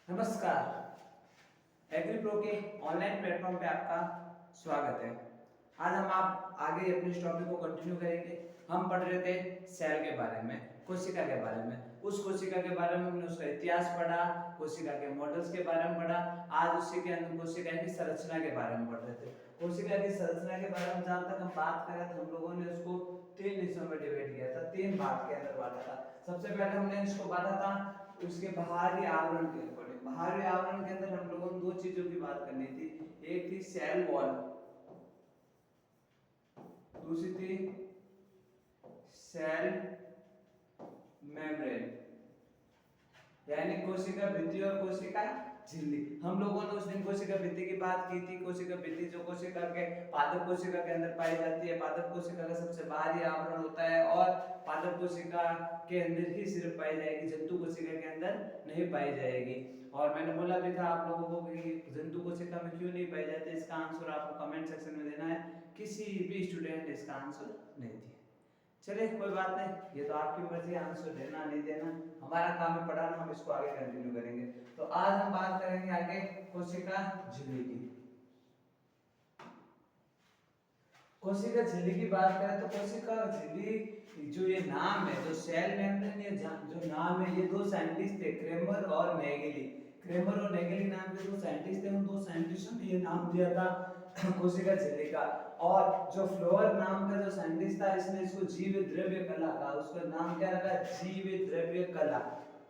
नमस्कार। Agree pro के online platform पे आपका स्वागत है। आज हम आप आगे अपने इस टॉपिक को कंटिन्यू करेंगे। हम पढ़ रहे थे सेल के बारे में, कोशिका के बारे में। उस कोशिका के बारे में हमने उसका इतिहास पढ़ा, कोशिका के मॉडल्स के बारे में पढ़ा। आज उसी के अंदर कोशिका की संरचना के बारे में पढ़ रहे थे। कोशिका की संरचना के बारे में जहां तक हम बात करें तो हम लोगों ने उसको तीन हिस्सों में डिवाइड किया था, तीन भाग के अंदर बांटा था। सबसे पहले हमने इसको बांटा था उसके बाहरी आवरण के अकॉर्डिंग। बाहरी आवरण के अंदर हम लोगों ने दो चीजों की बात करनी थी, एक थी सेल वॉल, दूसरी थी सेल मेम्ब्रेन, यानी कोशिका भित्ति और कोशिका झिल्ली। हम लोगों ने उस दिन कोशिका भित्ति की बात की थी। कोशिका भित्ति जो कोशिका के पादप कोशिका के अंदर पाई जाती है, पादप कोशिका का सबसे बाहरी आवरण होता है और पादप कोशिका के अंदर ही सिर्फ पाई जाएगी, जंतु कोशिका के अंदर नहीं पाई जाएगी। और मैंने बोला भी था आप लोगों को कि जंतु कोशिका में क्यों नहीं पाई जाती, इसका आंसर आपको कमेंट सेक्शन में देना है। किसी भी स्टूडेंट ने इसका आंसर नहीं दिया। चलिए कोई बात नहीं, ये तो आपकी मर्जी, आंसर देना नहीं देना, हमारा काम है पढ़ाना, हम इसको आगे कंटिन्यू करेंगे। तो आज हम बात करेंगे आगे कोशिका झिल्ली की। कोशिका झिल्ली की बात करें तो कोशिका झिल्ली जो ये नाम है, जो सेल मेम्ब्रेन, ये जो नाम है, ये दो साइंटिस्ट थे, क्रेमर और नेगेली। क्रेमर और नेगेली नाम के दो साइंटिस्ट थे, उन दो साइंटिस्टों ने ये नाम दिया था कोशिका झिल्ली का। और जो फ्लोअर नाम का जो साइंटिस्ट था, इसने इसको जीव द्रव्य कला कहा, उसका नाम क्या रखा, जीव द्रव्य कला।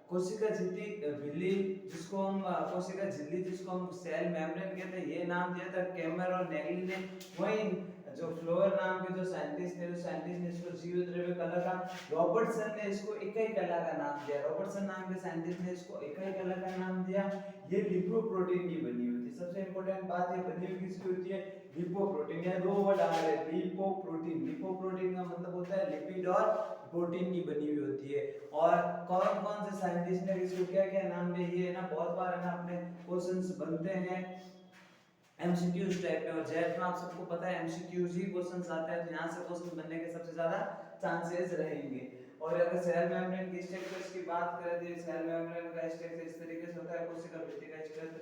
कोशिका झिल्ली जिसको हम कोशिका झिल्ली जिसको हम सेल मेम्ब्रेन कहते हैं, ये नाम दिया था क्रेमर और नेगेली ने। वही जो फ्लोअर नाम के जो साइंटिस्ट थे, उस साइंटिस्ट ने इसको जीव द्रव्य कला का, रॉबर्टसन ने इसको इकाई कला का नाम दिया। रॉबर्टसन नाम के साइंटिस्ट ने इसको इकाई कला का नाम दिया। ये लिपोप्रोटीन की बनी हुई थी। सबसे इंपॉर्टेंट बात ये बनी हुई किसकी होती है, लिपोप्रोटीन। या दो वर्ड आ रहे हैं, लिपोप्रोटीन। लिपोप्रोटीन का मतलब होता है लिपिड और प्रोटीन की बनी हुई होती है। और कौन कौन से साइंटिस्ट ने इसको क्या क्या नाम दिए, ये ना बहुत बार है ना अपने क्वेश्चंस बनते हैं एमसीक्यूज टाइप में, और जेट में आप सबको पता है एमसीक्यूज ही क्वेश्चंस आते हैं, तो यहाँ से क्वेश्चन बनने के सबसे ज्यादा चांसेस रहेंगे। और अगर सेल मेम्ब्रेन की स्ट्रक्चर्स की बात करें तो सेल मेम्ब्रेन का स्ट्रक्चर इस तरीके से होता है, कोशिका भित्ति का स्ट्रक्चर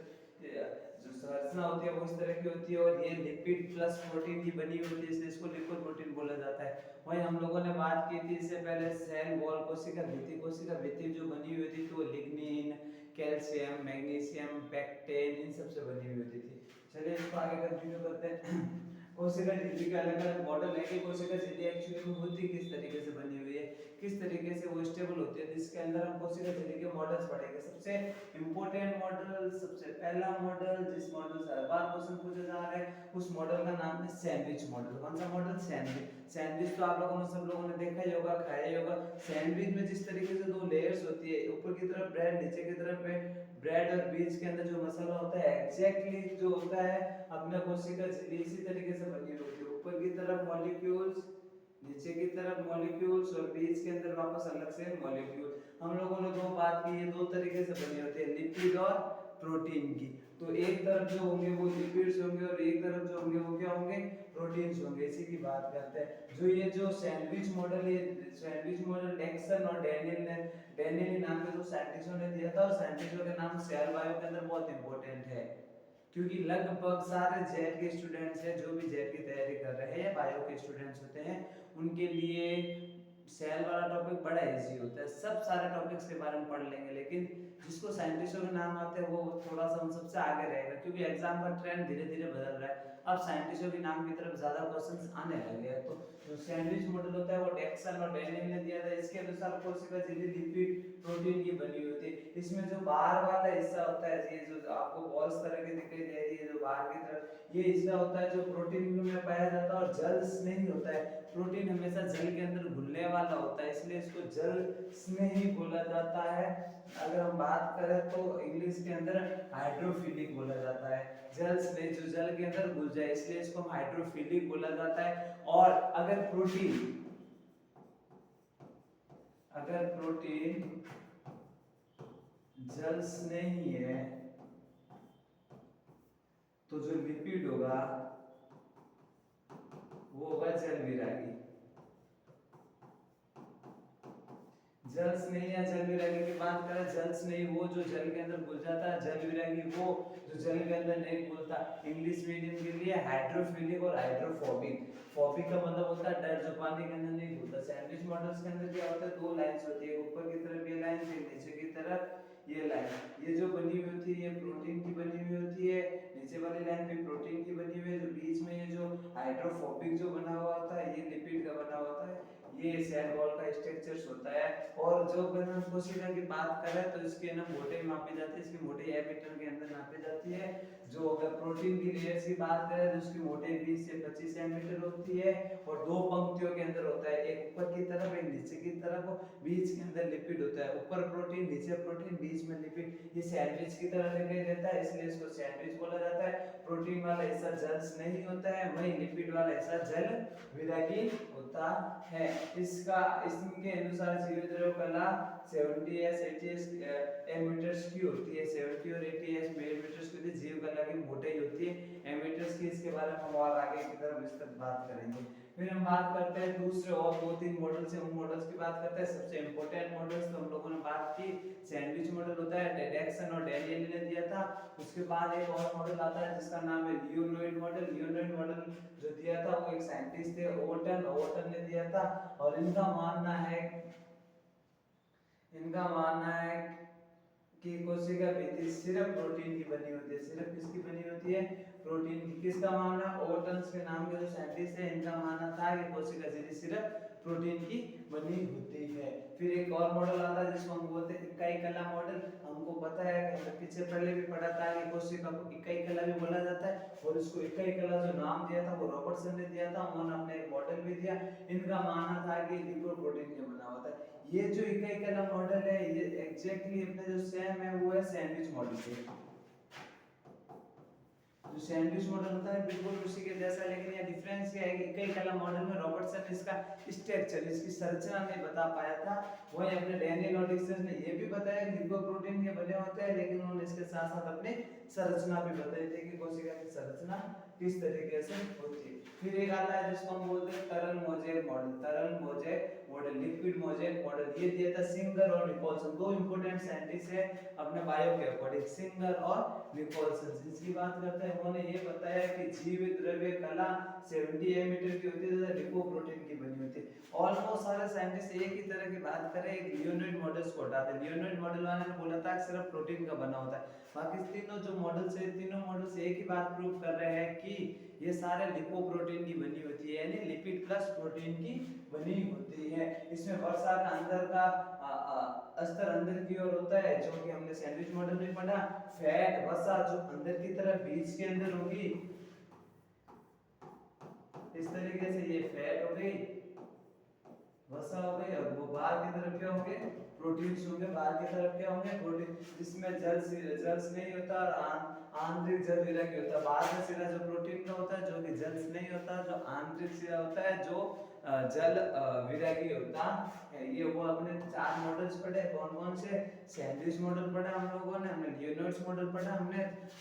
जो संरचना होती है वो इस तरह की होती है, और ये लिपिड प्लस प्रोटीन की बनी हुई होती है, इसलिए इसको लिपोप्रोटीन बोला जाता है। वहीं हम लोगों ने बात की थी इससे पहले सेल वॉल, कोशिका भित्ति। कोशिका भित्ति जो बनी हुई थी तो लिग्निन, कैल्शियम, मैग्नीशियम, पेक्टेन, इन सब से बनी हुई होती थी। चलिए इसको आगे कंटिन्यू करते हैं। कोशिका झिल्ली का अलग अलग मॉडल है कि कोशिका झिल्ली एक्चुअली में होती किस तरीके से बनी हुई है, किस तरीके से वो स्टेबल होती है, जिसके अंदर हम कोशिका झिल्ली के मॉडल्स पढ़ेंगे। सबसे इंपॉर्टेंट मॉडल, सबसे पहला मॉडल, जिस मॉडल से हर बार क्वेश्चन पूछे जा रहे हैं, उस मॉडल का नाम है सैंडविच मॉडल। कौन सा मॉडल, सैंडविच। सैंडविच तो आप लोगों ने, सब लोगों ने देखा ही होगा, खाया ही होगा। सैंडविच में जिस तरीके से दो लेयर्स होती है, ऊपर की तरफ ब्रेड, नीचे की तरफ ब्रेड, और बीच के अंदर जो मसाला होता है एग्जैक्टली जो होता है अपने कोशिका झिल्ली इसी तरीके से बनी होती है। ऊपर की तरफ मॉलिक्यूल्स, नीचे की तरफ मॉलिक्यूल्स, और बीच के अंदर वापस अलग से मॉलिक्यूल। हम लोगों ने दो बात की, ये दो तरीके से बनी होती है, लिपिड और प्रोटीन की। तो एक तरफ जो होंगे वो लिपिड्स होंगे और एक तरफ जो होंगे वो क्या होंगे, प्रोटीन्स होंगे। इसी की बात करते हैं। जो ये जो सैंडविच मॉडल, ये सैंडविच मॉडल डेक्सन और डेनियल नाम के दो साइंटिस्टों ने दिया था, और साइंटिस्टों के नाम सेल बायो के अंदर बहुत इंपॉर्टेंट है, क्योंकि लगभग सारे जेड के स्टूडेंट्स हैं जो भी जेड की तैयारी कर रहे हैं या बायो के स्टूडेंट्स होते हैं, उनके लिए सेल वाला टॉपिक बड़ा इजी होता है। सब सारे टॉपिक्स के बारे में पढ़ लेंगे, लेकिन जिसको साइंटिस्टों के नाम आते हैं वो थोड़ा सा उन सबसे आगे रहेगा, क्योंकि एग्जाम का ट्रेंड धीरे धीरे बदल रहा है। अब साइंटिस्टों के नाम की तरफ ज्यादा क्वेश्चंस आने लगे हैं। तो जो सैंडविच मॉडल होता है वो डेक्सन और डेनियल ने दिया था। इसके अनुसार कोशिका झिल्ली लिपिड प्रोटीन की बनी हुई होती है। इसमें जो बाहर वाला हिस्सा होता है, ये जो आपको बॉल्स तरह की दिखाई दे रही है जो बाहर की तरफ, ये हिस्सा होता है जो प्रोटीन में पाया जाता है और जल स्नेही होता है। प्रोटीन हमेशा जल के अंदर घुलने वाला होता है, इसलिए इसको जल स्नेही बोला जाता है। अगर हम बात करें तो इंग्लिश के अंदर हाइड्रोफिलिक बोला जाता है। जल स्नेही जो जल के अंदर घुल जाए, इसलिए इसको हम हाइड्रोफिलिक बोला जाता है। और अगर प्रोटीन जल स्नेही है तो जो लिपिड होगा वो होगा जल विरागी। जल स्नेही या जल विरागी की बात करें, जल स्नेही वो जो जल के अंदर घुल जाता है, जल विरागी वो जो जल के अंदर नहीं घुलता। इंग्लिश मीडियम के लिए हाइड्रोफिलिक और हाइड्रोफोबिक। फोबिक का मतलब होता है डर, जो पानी के अंदर नहीं घुलता। सैंडविच मॉडल्स के अंदर क्या होता है, दो लाइंस होती है, ऊपर की तरफ ये लाइन, फिर नीचे की तरफ ये लाइन। ये जो बनी हुई होती है ये प्रोटीन की बनी हुई होती है, नीचे वाली लाइन भी प्रोटीन की बनी हुई है। जो बीच में ये जो हाइड्रोफोबिक जो बना हुआ होता है ये लिपिड का बना हुआ होता है, ये सेल वॉल का स्ट्रक्चर होता है। और जो अगर कोशिका की बात करें तो इसके ना मोटाई मापी जाती है, इसकी मोटाई एम मीटर के अंदर नापी जाती है। जो अगर प्रोटीन की लेयर्स की बात करें तो उसकी मोटाई 20 से 25 सेंटीमीटर होती है, और दो पंक्तियों के अंदर होता है, एक ऊपर की तरफ एक नीचे की तरफ, बीच के अंदर लिपिड होता है, ऊपर प्रोटीन नीचे प्रोटीन बीच में लिपिड। ये सैंडविच की तरह दिखाई देता है इसलिए इसको सैंडविच बोला जाता है। प्रोटीन वाला हिस्सा जल नहीं होता है, वहीं लिपिड वाला हिस्सा जल विरागी होता है। इसका इसके अनुसार जीवद्रव्य कला 70 एस 80 एस एमीटर्स की होती है, 70 और 80 एस मिलीमीटर्स की जीव कला की मोटाई होती है एमीटर्स की। इसके बारे में हम और आगे की तरफ विस्तृत बात करेंगे। फिर हम बात करते हैं दूसरे और दो तीन मॉडल्स हैं, उन मॉडल्स की बात करते हैं। सबसे इंपॉर्टेंट मॉडल्स तो हम लोगों ने बात की, सैंडविच मॉडल होता है, डेडक्सन और डैनियल ने दिया था। उसके बाद एक और मॉडल आता है जिसका नाम है लियोनॉइड मॉडल। लियोनॉइड मॉडल जो दिया था वो एक साइंटिस्ट थे, ओवटन ने दिया था। और इनका मानना है कि कोशिका भित्ति सिर्फ प्रोटीन की बनी होती है। सिर्फ किसकी बनी होती है, प्रोटीन की। किसका मानना, ओवटन्स के नाम के जो साइंटिस्ट है इनका मानना था कि कोशिका झिल्ली सिर्फ प्रोटीन की बनी होती है। फिर एक और मॉडल आता है जिसको हम बोलते हैं इकाई कला मॉडल। हमको पता है कि पीछे पहले भी पढ़ा था कि कोशिका को इकाई कला भी बोला जाता है, और इसको इकाई कला जो नाम दिया था वो रॉबर्टसन ने दिया था, उन्होंने अपने एक मॉडल भी दिया। इनका मानना था कि लिपोप्रोटीन से बना होता है। ये जो इकाई कला मॉडल है ये एग्जैक्टली अपने जो सेम है वो है सैंडविच मॉडल से। जो सैंडविच मॉडल होता है बिल्कुल उसी के जैसा, लेकिन ये डिफरेंस क्या है कि इकाई कला मॉडल में रॉबर्टसन इसका स्ट्रक्चर, इसकी संरचना नहीं बता पाया था। वही अपने डैनियल और डिक्सन ने ये भी बताया कि लिपोप्रोटीन के बने होते हैं, लेकिन उन्होंने इसके साथ साथ अपनी संरचना भी बताई थी कि कोशिका की संरचना किस तरीके से होती है। फिर एक आता है जिसको हम बोलते हैं तरल मोज़ेक मॉडल। तरल mosaic model, liquid mosaic model, ये दिया था सिंगर और निकोलसन, दो इंपॉर्टेंट साइंटिस्ट है अपने बायो के अकॉर्डिंग, सिंगर और निकोलसन। इसकी बात करते हैं, उन्होंने ये बताया कि जीवित द्रव्य कला 70 एमीटर की होती है तथा लिपोप्रोटीन की बनी होती है। ऑलमोस्ट सारे साइंटिस्ट एक ही तरह की बात करें, एक लियोनॉइड मॉडल्स को हटा दें। लियोनॉइड मॉडल वाले ने बोला था सिर्फ प्रोटीन का बना होता है। बाकी तीनों जो मॉडल्स है, तीनों मॉडल्स एक ही बात प्रूव कर रहे हैं कि ये सारे लिपोप्रोटीन की बनी होती है, यानी लिपिड प्लस प्रोटीन की बनी होती है। इसमें वर्षा का अंदर का अस्तर अंदर की ओर होता है, जो कि हमने सैंडविच मॉडल में पढ़ा। फैट वसा जो अंदर की तरफ बीज के अंदर होगी, इस तरीके से ये फैट हो गई, वसा हो गई, और वो बाहर की तरफ क्या होंगे, प्रोटीन्स होंगे। बाहर की तरफ क्या होंगे, प्रोटीन, जिसमें जल नहीं होता और आंतरिक जल विरागी होता है। बाहर का सिरा जो प्रोटीन का होता है जो कि जल नहीं होता, जो आंतरिक सिरा होता है जो जल विरागी होता है। ये वो अपने चार मॉडल्स पढ़े, कौन कौन से, सैंडविच मॉडल पढ़ा हम लोगों ने, हमने लियोनॉइड्स मॉडल पढ़ा,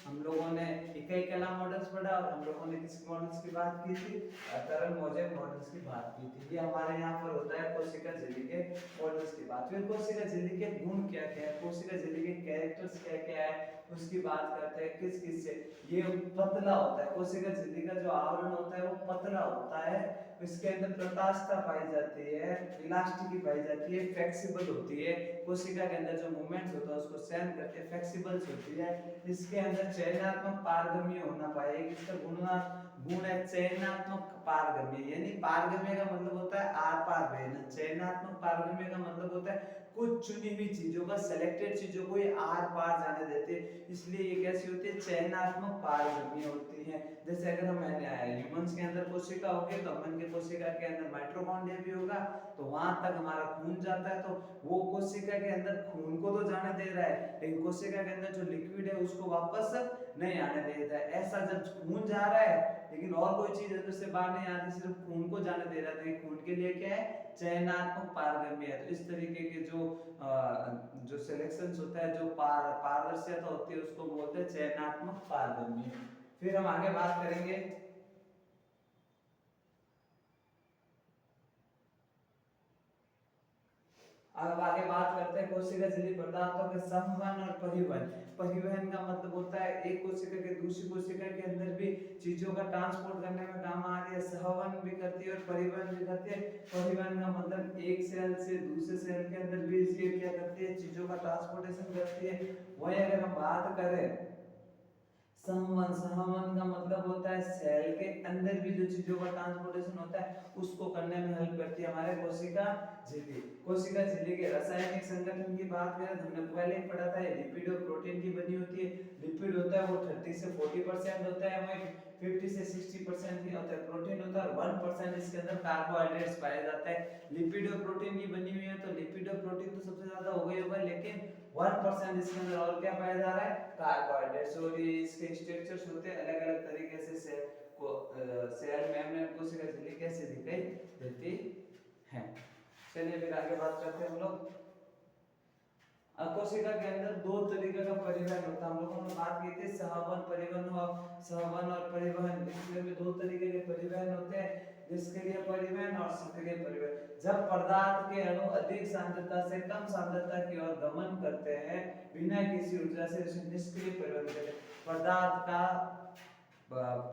हम लोगों ने इकाई कला मॉडल्स पढ़ा, और हम लोगों ने किस मॉडल्स की बात की थी, तरल मोज़ेक मॉडल्स की बात की थी। ये हमारे यहाँ पर होता है कोशिका झिल्ली के मॉडल्स की बात। फिर कोशिका झिल्ली के गुण क्या क्या है, कोशिका झिल्ली के कैरेक्टर्स क्या क्या है, उसकी बात करते हैं। किस किस से, ये पतला होता है, कोशिका झिल्ली का जो आवरण होता है वो पतला होता है, इसके अंदर प्रकाशता पाई जाती है, इलास्टिक पाई जाती है, फ्लेक्सिबल होती है, कोशिका के अंदर जो मूवमेंट्स होता है उसको सहन करके फ्लेक्सिबल होती है। इसके अंदर चयनात्मक पारगम्य होना पाएगी, इसका गुण है चयनात्मक पारगम्य, यानी पारगम्य का मतलब होता है आर पार बहना, चयनात्मक पारगम्य का मतलब होता है कुछ चुनी हुई चीजों का, सिलेक्टेड चीजों को ये आर पार जाने देते हैं, इसलिए ये कैसी होती है, चयनात्मक पारगम्य होती है। जैसे अगर हम ह्यूमंस के अंदर कोशिका होगी तो हमन के कोशिका के अंदर माइटोकॉन्ड्रिया भी होगा, तो वहां तक हमारा खून जाता है, तो वो कोशिका के अंदर खून को तो जाने दे रहा है, लेकिन कोशिका के अंदर जो लिक्विड है उसको वापस नहीं आने देता है। ऐसा जब खून जा रहा है लेकिन और कोई चीज अंदर से बाहर नहीं आती, सिर्फ खून को जाने दे रहा है, तो खून के लिए क्या है, चयनात्मक पारगम्य है। तो इस तरीके के जो सिलेक्शंस होता है, जो पारदर्शिता होती है उसको बोलते हैं चयनात्मक पारगम्य। फिर हम आगे बात करेंगे अब आगे बात करते हैं कोशिका झिल्ली पदार्थों के संवहन और परिवहन। परिवहन का मतलब होता है एक कोशिका के दूसरी कोशिका के अंदर भी चीजों का ट्रांसपोर्ट करने में काम आ रही है, सहवन भी करती है और परिवहन भी करती है। परिवहन का मतलब एक सेल से दूसरे सेल के अंदर भी ये क्या करती है, चीजों का ट्रांसपोर्टेशन करती है। वहीं अगर हम बात करें संवहन, संवहन का मतलब होता है सेल के अंदर भी जो चीजों का ट्रांसपोर्टेशन होता है उसको करने में हेल्प करती है हमारे कोशिका झिल्ली। कोशिका झिल्ली के रासायनिक संगठन की बात करें तो हमने पहले ही पढ़ा था, ये लिपिड और प्रोटीन की बनी होती है। लिपिड होता है वो 30 से 40% होता है, वही 50 से 60% ही होता है प्रोटीन होता है, और 1% इसके अंदर कार्बोहाइड्रेट्स पाया जाता है। लिपिड और प्रोटीन की बनी हुई है तो लिपिड और प्रोटीन तो सबसे ज्यादा हो गई होगा, लेकिन 1% इसके अंदर और क्या पाया जा रहा है, कार्बोहाइड्रेट्स। और ये इसके स्ट्रक्चर्स होते हैं अलग अलग तरीके से सेल को सेल मेम्ब्रेन कोशिका झिल्ली कैसे दिखाई देती है। चलिए फिर आगे बात करते हैं हम लोग। कोशिका के अंदर दो तरीके का परिवहन होता है। हम लोगों ने बात की थी सहवन परिवहन और सहवन और परिवहन, इसमें भी दो तरीके के परिवहन होते हैं, निष्क्रिय परिवहन और सक्रिय परिवहन। जब पदार्थ के अणु अधिक सांद्रता से कम सांद्रता की ओर गमन करते हैं बिना किसी ऊर्जा से, उसे निष्क्रिय परिवहन कहते हैं।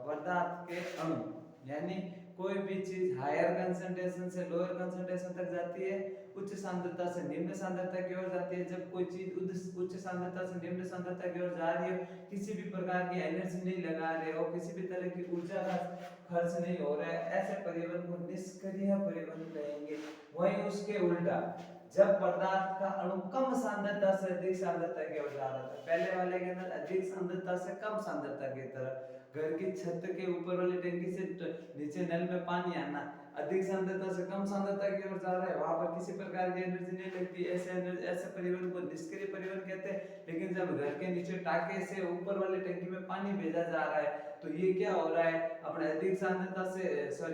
पदार्थ के अणु यानी कोई भी चीज हायर कंसंट्रेशन से लोअर कंसंट्रेशन तक जाती है, उच्च सांद्रता से निम्न सांद्रता की ओर जाती है। जब कोई चीज उच्च सांद्रता से निम्न सांद्रता की ओर जा रही है, किसी भी प्रकार की एनर्जी नहीं लगा रहे हो, किसी भी तरह की ऊर्जा का खर्च नहीं हो रहा है, ऐसे परिवहन को निष्क्रिय परिवहन कहेंगे। वहीं उसके उल्टा जब पदार्थ का अणु कम सांद्रता से अधिक सांद्रता की ओर जा रहा था, पहले वाले के अंदर अधिक सांद्रता से कम सांद्रता की तरफ, घर की छत के ऊपर वाली टंकी से नीचे नल में पानी आना, अधिक सांद्रता से कम सांद्रता की ओर जा रहा है, वहां पर किसी प्रकार की एनर्जी नहीं लगती, ऐसे परिवहन को निष्क्रिय परिवहन कहते हैं। लेकिन जब घर के नीचे टाके से ऊपर वाले टंकी में पानी भेजा जा रहा है तो ये क्या हो रहा है, अपने अधिक सांद्रता से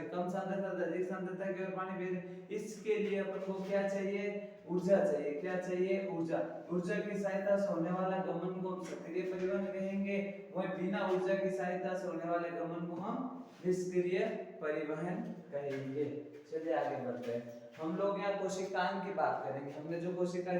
कम सांद्रता से अधिक सांद्रता की ओर पानी भेज, इसके लिए अपन को क्या चाहिए, ऊर्जा चाहिए। क्या चाहिए, ऊर्जा। ऊर्जा की सहायता से होने वाला गमन को हम सक्रिय परिवहन कहेंगे, वही बिना ऊर्जा की सहायता से होने वाले गमन को हम निष्क्रिय परिवहन कहेंगे। चलिए आगे बढ़ते हैं। हम लोग यहाँ कोशिकांग की बात करेंगे। हमने जो कोशिका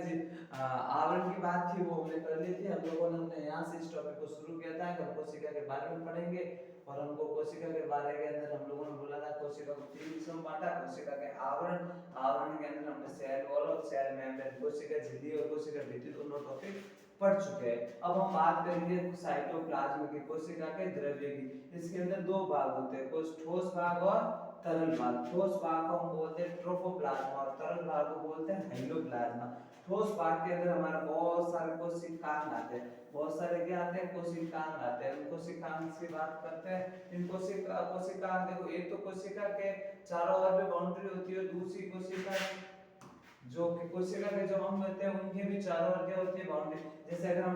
आवरण की बात थी वो हमने कर ली थी। हम लोगों ने हमने यहाँ से इस टॉपिक को शुरू किया था कि हम कोशिका के बारे में पढ़ेंगे, और हमको कोशिका के बारे के अंदर हम लोगों ने बोला था कोशिका को तीन हिस्सों में बांटा। कोशिका के आवरण, आवरण के अंदर हमने सेल वॉल और सेल मेम्ब्रेन, कोशिका झिल्ली और कोशिका भित्ति दोनों टॉपिक पढ़ चुके हैं। अब हम बात करेंगे साइटोप्लाज्म की, कोशिका के द्रव्य की। इसके अंदर दो भाग होते हैं, कुछ ठोस भाग और तरल भाग। ठोस भाग को हम बोलते हैं ट्रोफोप्लाज्मा और तरल भाग को बोलते हैं हाइलोप्लाज्मा। ठोस भाग के अंदर हमारा बहुत सारे कोशिकांग आते हैं, बहुत सारे क्या आते हैं, कोशिकांग आते हैं। उन कोशिकांग की बात करते हैं। इन कोशिकांग देखो, एक तो कोशिका के चारों ओर में बाउंड्री होती है, दूसरी कोशिका जो कोशिका के जो अंग होते हैं उनके भी चारों ओर क्या होती है, बाउंड्री। जैसे अगर हम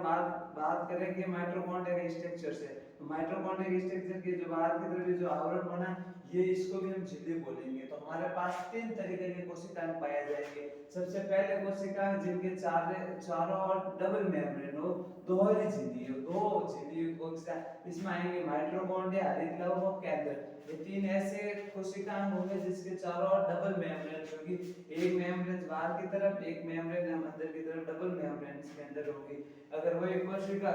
बात करें कि माइटोकॉन्ड्रिया के स्ट्रक्चर से, तो माइटोकॉन्ड्रिया के स्ट्रक्चर के जो बाहर की तरफ जो आवरण बना ये, इसको भी हम झिल्ली बोलेंगे। तो हमारे पास तीन तरीके के कोशिकाएं पाए जाएंगे। सबसे पहले कोशिकाएं जिनके चारों ओर डबल मेम्ब्रेन हो, दोहरी झिल्ली हो, दो झिल्ली कोशिका, इसमें आएंगे माइटोकॉन्ड्रिया, हरितलव और केंद्र। ये तीन ऐसे कोशिकाएं होंगे जिसके चारों ओर डबल मेम्ब्रेन होगी, एक मेम्ब्रेन बाहर की तरफ, एक मेम्ब्रेन अंदर की तरफ, डबल मेम्ब्रेन इसके अंदर होगी। अगर वो एक कोशिका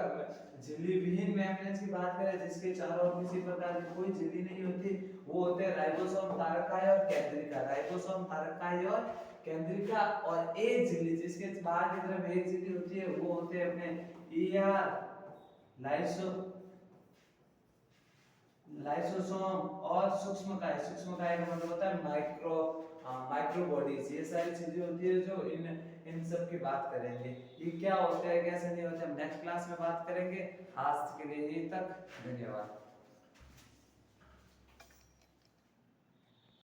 झिल्ली विहीन मेम्ब्रेन की बात करें जिसके चारों ओर किसी प्रकार की कोई झिल्ली नहीं होती, वो होते हैं राइबोसोम, तारकाय और केंद्रिका। राइबोसोम, तारकाय और केंद्रिका। और एक झिल्ली जिसके बाहर की तरफ एक झिल्ली होती है वो होते हैं अपने ईआर, लाइसोसोम और सूक्ष्मकाय। सूक्ष्मकाय का मतलब होता है माइक्रो बॉडीज। ये सारी चीजें होती है जो इन सब की बात करेंगे। ये क्या होता है, कैसे नहीं होता, हम नेक्स्ट क्लास में बात करेंगे। आज के लिए यही तक, धन्यवाद।